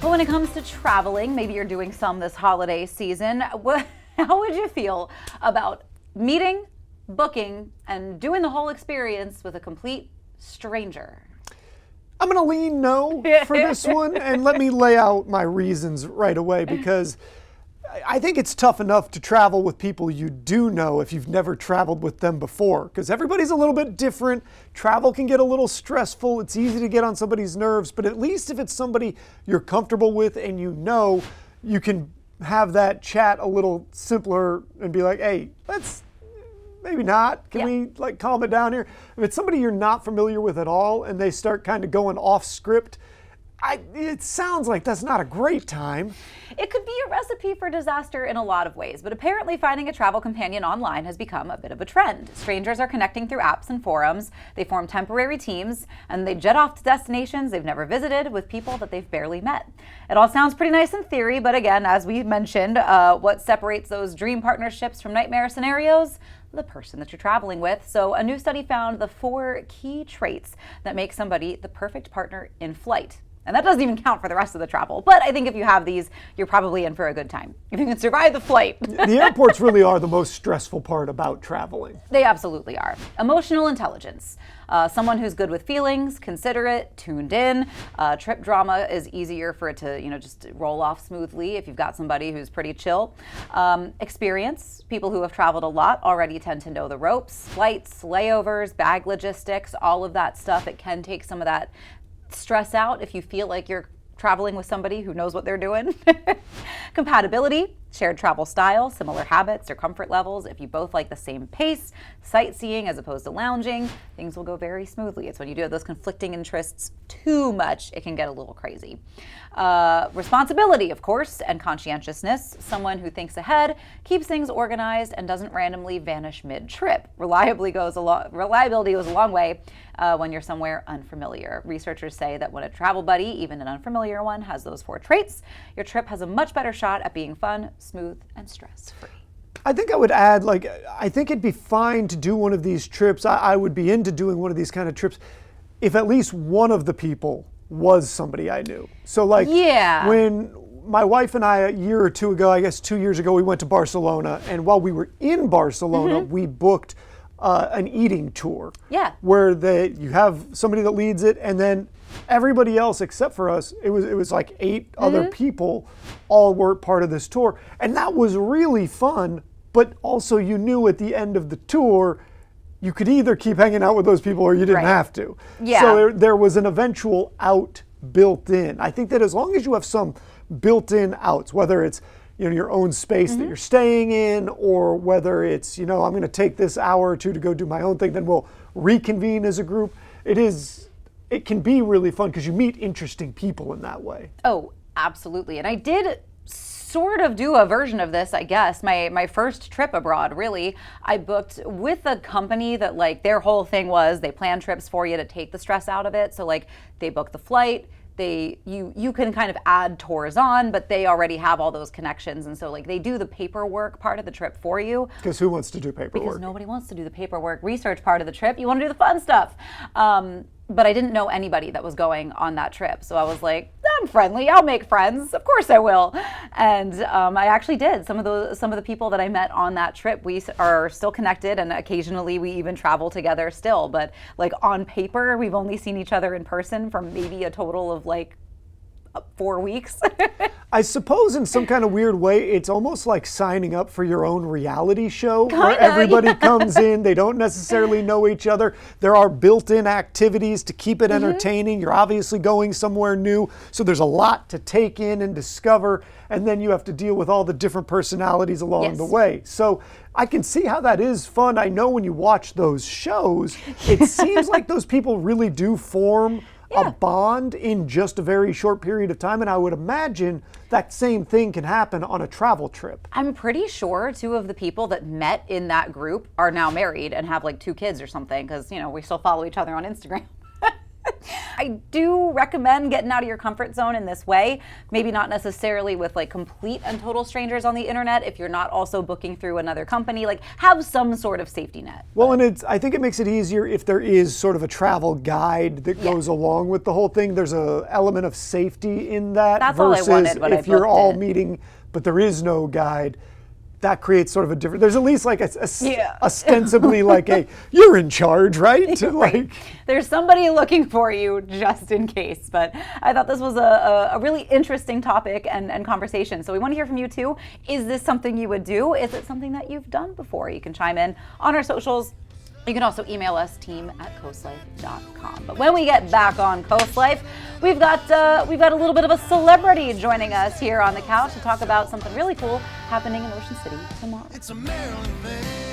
But when it comes to traveling, maybe you're doing some this holiday season, how would you feel about meeting, booking, and doing the whole experience with a complete stranger? I'm going to lean no for this one, and let me lay out my reasons right away, because I think it's tough enough to travel with people you do know if you've never traveled with them before, because everybody's a little bit different. Travel can get a little stressful. It's easy to get on somebody's nerves, but at least if it's somebody you're comfortable with and you know, you can have that chat a little simpler and be like, hey, let's maybe not. Can we like calm it down here? If it's somebody you're not familiar with at all and they start kind of going off script, it sounds like that's not a great time. It could be a recipe for disaster in a lot of ways, but apparently finding a travel companion online has become a bit of a trend. Strangers are connecting through apps and forums. They form temporary teams, and they jet off to destinations they've never visited with people that they've barely met. It all sounds pretty nice in theory, but again, as we mentioned, what separates those dream partnerships from nightmare scenarios? The person that you're traveling with. So a new study found the 4 key traits that make somebody the perfect partner in flight. And that doesn't even count for the rest of the travel. But I think if you have these, you're probably in for a good time. If you can survive the flight. The airports really are the most stressful part about traveling. They absolutely are. Emotional intelligence. Someone who's good with feelings, considerate, tuned in. Trip drama is easier for it to, just roll off smoothly if you've got somebody who's pretty chill. Experience. People who have traveled a lot already tend to know the ropes. Flights, layovers, bag logistics, all of that stuff. It can take some of that stress out if you feel like you're traveling with somebody who knows what they're doing. Compatibility, shared travel style, similar habits or comfort levels. If you both like the same pace, sightseeing as opposed to lounging, things will go very smoothly. It's when you do have those conflicting interests too much, it can get a little crazy. Responsibility, of course, and conscientiousness. Someone who thinks ahead, keeps things organized, and doesn't randomly vanish mid-trip. Reliability goes a long way when you're somewhere unfamiliar. Researchers say that when a travel buddy, even an unfamiliar one, has those 4 traits, your trip has a much better shot at being fun, smooth, and stress-free. I think I would add, I think it'd be fine to do one of these trips. I would be into doing one of these kind of trips if at least one of the people was somebody I knew. So when my wife and I, a year or two ago, I guess 2 years ago, we went to Barcelona. And while we were in Barcelona, we booked an eating tour. Yeah. Where you have somebody that leads it, and then everybody else except for us, it was like 8 other people all were part of this tour. And that was really fun, but also you knew at the end of the tour, you could either keep hanging out with those people or you didn't have to. Yeah. So there was an eventual out built in. I think that as long as you have some built-in outs, whether it's your own space that you're staying in, or whether it's, I'm going to take this hour or two to go do my own thing, then we'll reconvene as a group. It can be really fun because you meet interesting people in that way. Oh, absolutely. And I did sort of do a version of this, I guess. My first trip abroad, really, I booked with a company that their whole thing was they plan trips for you to take the stress out of it. So they book the flight. You can kind of add tours on, but they already have all those connections. And so they do the paperwork part of the trip for you. Because who wants to do paperwork? Because nobody wants to do the paperwork research part of the trip. You want to do the fun stuff. But I didn't know anybody that was going on that trip. So I was like, I'm friendly, I'll make friends. Of course I will. And I actually did. Some of the people that I met on that trip, we are still connected, and occasionally we even travel together still. But on paper, we've only seen each other in person for maybe a total of 4 weeks. I suppose in some kind of weird way, it's almost like signing up for your own reality show where everybody comes in. They don't necessarily know each other. There are built-in activities to keep it entertaining. You're obviously going somewhere new, so there's a lot to take in and discover, and then you have to deal with all the different personalities along the way. So I can see how that is fun. I know when you watch those shows, it seems like those people really do form a bond in just a very short period of time, and I would imagine that same thing can happen on a travel trip. I'm pretty sure 2 of the people that met in that group are now married and have 2 kids or something, because we still follow each other on Instagram. I do recommend getting out of your comfort zone in this way. Maybe not necessarily with like complete and total strangers on the internet. If you're not also booking through another company, like have some sort of safety net. Well, and I think it makes it easier if there is sort of a travel guide that goes along with the whole thing. There's an element of safety in that. That's versus all I wanted when if I you're booked all it. meeting, but there is no guide. That creates sort of a different. There's at least like ostensibly like you're in charge, right? Like there's somebody looking for you just in case. But I thought this was a really interesting topic and conversation. So we want to hear from you too. Is this something you would do? Is it something that you've done before? You can chime in on our socials. You can also email us, team@coastlife.com. But when we get back on Coast Life, we've got a little bit of a celebrity joining us here on the couch to talk about something really cool happening in Ocean City tomorrow. It's a Maryland thing.